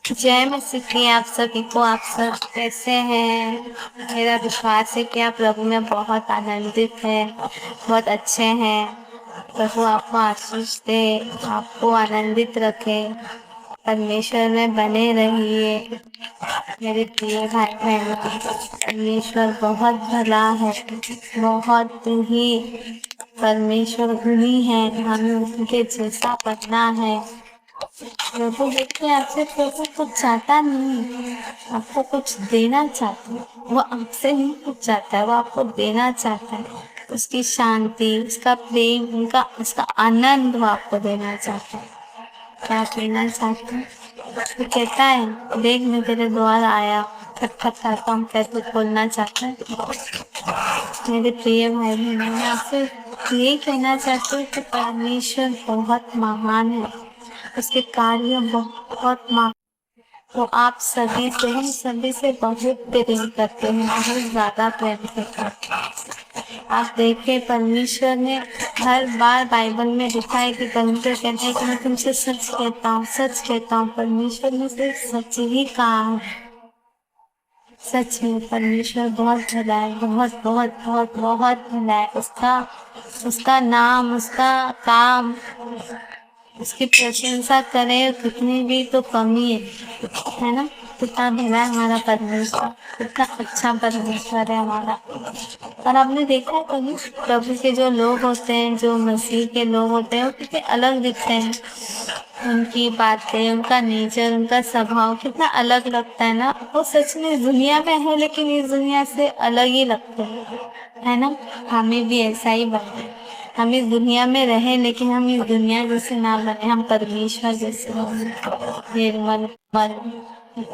जय मसीह की आप सभी को। आप सब कैसे हैं? मेरा विश्वास है कि आप प्रभु में बहुत आनंदित हैं, बहुत अच्छे हैं। प्रभु आपको आशीष दे, आपको आनंदित रखे, परमेश्वर में बने रहिए। मेरे प्रिय भाई बहनों, परमेश्वर बहुत भला है, बहुत ही परमेश्वर गुणी है। हमें उनके जैसा बनना है। प्रभु देखिए, आपसे प्रभु कुछ चाहता नहीं, आपको कुछ देना चाहता है। वो आपसे नहीं कुछ चाहता है, वो आपको देना चाहता है। उसकी शांति, उसका प्रेम, उसका आनंद वो आपको देना चाहता है। क्या आप लेना चाहते हैं? वो कहता है, देख मैं तेरे द्वार आया, खटखटाता हूँ, क्या तू खोलना चाहता है? मेरे प्रिय भाई बहनों, मैं आपसे ये कहना चाहती हूँ कि परमेश्वर बहुत महान है, उसके कार्य बहुत महान। वो आप सभी से, हम सभी से बहुत प्रेम करते हैं, बहुत ज्यादा प्रेम करते हैं। आप देखिए, परमेश्वर ने हर बार बाइबल में लिखा है कि परमेश्वर कहते हैं कि मैं तुमसे सच कहता हूँ, सच कहता हूँ। परमेश्वर ने सिर्फ सच ही कहा है। सच में परमेश्वर बहुत भला है, बहुत बहुत बहुत बहुत भला है। उसका उसका नाम, उसका काम, उसकी प्रशंसा करें कितनी भी तो कमी है ना। कितना भला है हमारा परमेश्वर, कितना अच्छा परमेश्वर है हमारा। और आपने देखा है कभी प्रभु के जो लोग होते हैं, जो मसीह के लोग होते हैं, वो कितने अलग दिखते हैं। उनकी बातें, उनका नेचर, उनका स्वभाव कितना अलग लगता है ना। वो सच में दुनिया में है, लेकिन इस दुनिया से अलग ही लगते हैं, है ना। हमें भी ऐसा ही बने। हम इस दुनिया में रहें, लेकिन हम इस दुनिया जैसे ना बने, हम परमेश्वर जैसे बने। निर्मल मन,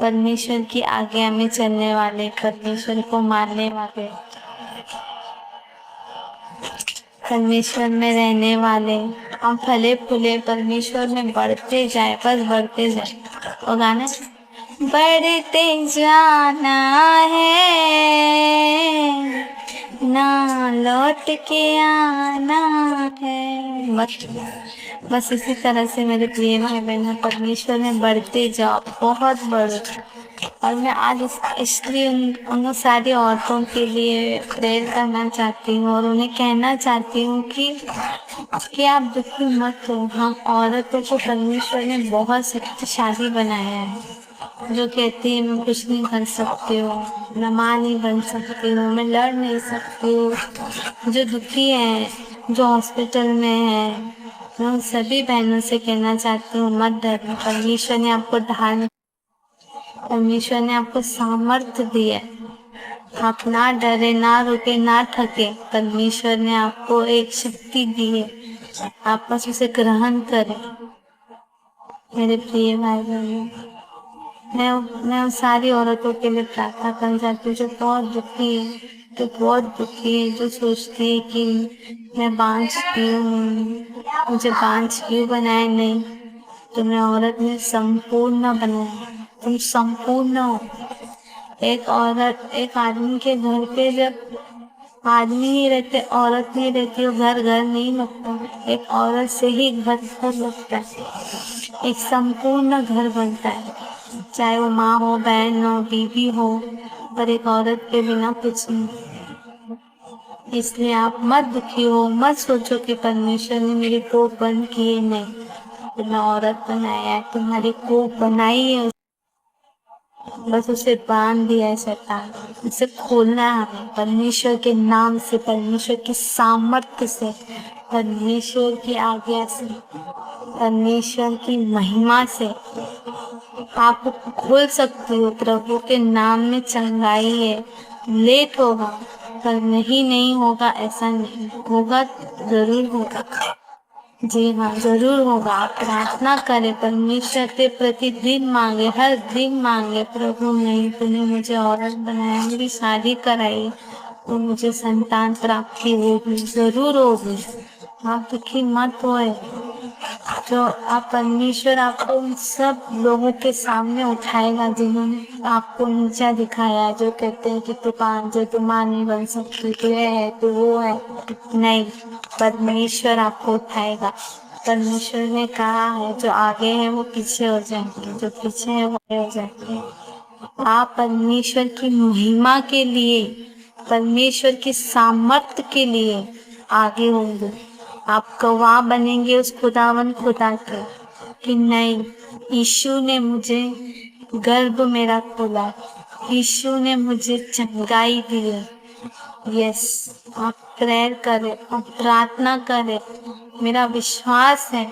परमेश्वर की आज्ञा में चलने वाले, परमेश्वर को मानने वाले, परमेश्वर में रहने वाले। हम फले फूले परमेश्वर में बढ़ते जाए, बस बढ़ते जाए। और गाना, बढ़ते जाना है, ना लौट के आना है। बस इसी तरह से मेरे प्रिय भाई बहन, परमेश्वर में बढ़ते जाओ, बहुत बढ़ो। और मैं आज इसलिए उन सारी औरतों के लिए प्रेयर करना चाहती हूँ और उन्हें कहना चाहती हूँ कि आप दुखी मत हो। हम औरतों को परमेश्वर ने बहुत शक्तिशाली बनाया है। जो कहती है मैं कुछ नहीं कर सकती हूँ, मैं माँ नहीं बन सकती हूँ, मैं लड़ नहीं सकती हूँ, जो दुखी है, जो हॉस्पिटल में है, मैं उन सभी बहनों से कहना चाहती हूँ, मत डरो। परमेश्वर ने आपको सामर्थ्य दी है। आप ना डरे, ना रुके, ना थके। परमेश्वर ने आपको एक शक्ति दी है, आप बस उसे ग्रहण करें। मेरे प्रिय भाई बहनों, मैं उन सारी औरतों के लिए प्रार्थना करना चाहती हूँ जो बहुत दुखी है, जो बहुत दुखी है, जो सोचती है कि मैं बांझ क्यों हूँ, मुझे बांझ क्यों बनाए। नहीं, तुम्हें औरत ने संपूर्ण बनाया। तुम संपूर्ण हो। एक औरत, एक आदमी के घर पे जब आदमी ही रहते, औरत नहीं रहती, वो घर घर नहीं लगता। एक औरत से ही घर घर लगता है, एक संपूर्ण घर बनता है। चाहे वो माँ हो, बहन हो, बीवी हो, पर एक औरत के बिना कुछ नहीं। इसलिए आप मत दुखी हो, मत सोचो कि परमेश्वर ने मेरी कोख बंद की है। नहीं, तुम्हें औरत बनाया है, तुम्हारी कोख बनाई है, बस उसे बांध दिया है शैतान। उसे खोलना है हमें परमेश्वर के नाम से, परमेश्वर की सामर्थ्य से, परमेश्वर की आज्ञा से, परमेश्वर की महिमा से। आप खोल सकते हो। प्रभु के नाम में चंगाई है। लेट होगा पर नहीं होगा ऐसा नहीं होगा, जरूर होगा। जी हाँ, जरूर होगा। आप प्रार्थना करें, परमेश्वर से प्रतिदिन मांगे, हर दिन मांगे, प्रभु नहीं तूने मुझे औरत बनाया, मेरी शादी कराई, तो मुझे संतान प्राप्ति होगी, जरूर होगी। आप दुखी मत होए। जो आप परमेश्वर आपको उन सब लोगों के सामने उठाएगा जिन्होंने आपको नीचा दिखाया है, जो कहते हैं कि तू मां नहीं बन सकती, तू ये है, तू वो है। नहीं, परमेश्वर आपको उठाएगा। परमेश्वर ने कहा है जो आगे है वो पीछे हो जाएंगे, जो पीछे है वो आगे हो जाएंगे। आप परमेश्वर की महिमा के लिए, परमेश्वर की सामर्थ्य के लिए आगे होंगे। आप गवाह बनेंगे उस खुदावन खुदा के कि नहीं, यीशु ने मुझे गर्भ मेरा खोला, यीशु ने मुझे चंगाई दी है। यस, आप प्रेयर करें, आप प्रार्थना करें। मेरा विश्वास है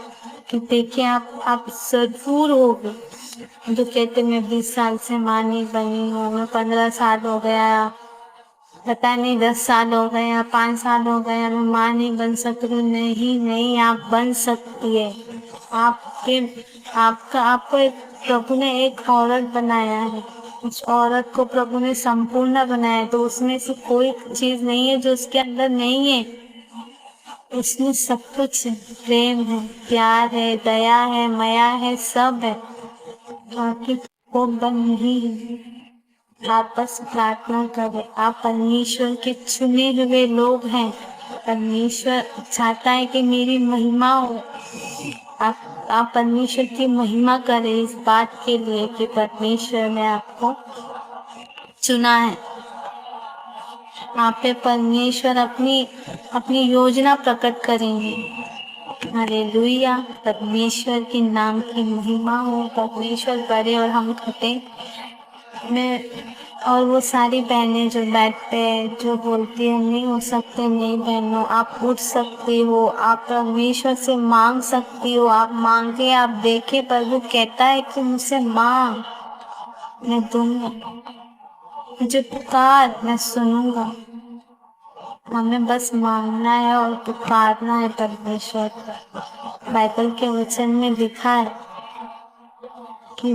कि देखिए आप जरूर होगे। जो कहते मैं 20 साल से माँ नहीं बनी हूँ, मैं 15 साल हो गया, पता नहीं 10 साल हो गए या 5 साल हो गए, मैं माँ नहीं बन सकती हूँ। नहीं नहीं, आप बन सकती है। आपको प्रभु ने एक औरत बनाया है, उस औरत को प्रभु ने संपूर्ण बनाया है, तो उसमें से कोई चीज नहीं है जो उसके अंदर नहीं है। उसमें सब कुछ है, प्रेम है, प्यार है, दया है, माया है, सब है। बाकी वो बन नहीं है। आप बस प्रार्थना करें। आप परमेश्वर के चुने हुए लोग हैं। परमेश्वर चाहता है कि मेरी महिमा हो। आप परमेश्वर की महिमा करें इस बात के लिए कि परमेश्वर ने आपको चुना है। आप पे परमेश्वर अपनी अपनी योजना प्रकट करेंगे। हालेलुया, परमेश्वर के नाम की महिमा हो। परमेश्वर बड़े और हम छोटे। मैं और वो सारी बहनें जो बेड पे जो बोलती है नहीं हो सकते, नहीं बहनों, आप उठ सकती हो, आप परमेश्वर से मांग सकती हो। आप मांगे, आप देखे, प्रभु कहता है कि मुझसे मांग, मैं दूंगा। मुझे पुकार, मैं सुनूंगा। हमें बस मांगना है और पुकारना है परमेश्वर को। बाइबल के वचन में लिखा है कि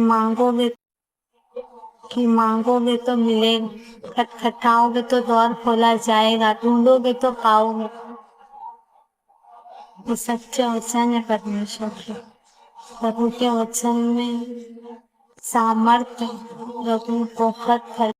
मांगोगे तो मिलेगा, खटखटाओगे तो द्वार खोला जाएगा, ढूंढोगे तो पाओगे। ये सच्चे वचन है परमेश्वर के। प्रभु के वचन में सामर्थ्य, प्रभु बहुत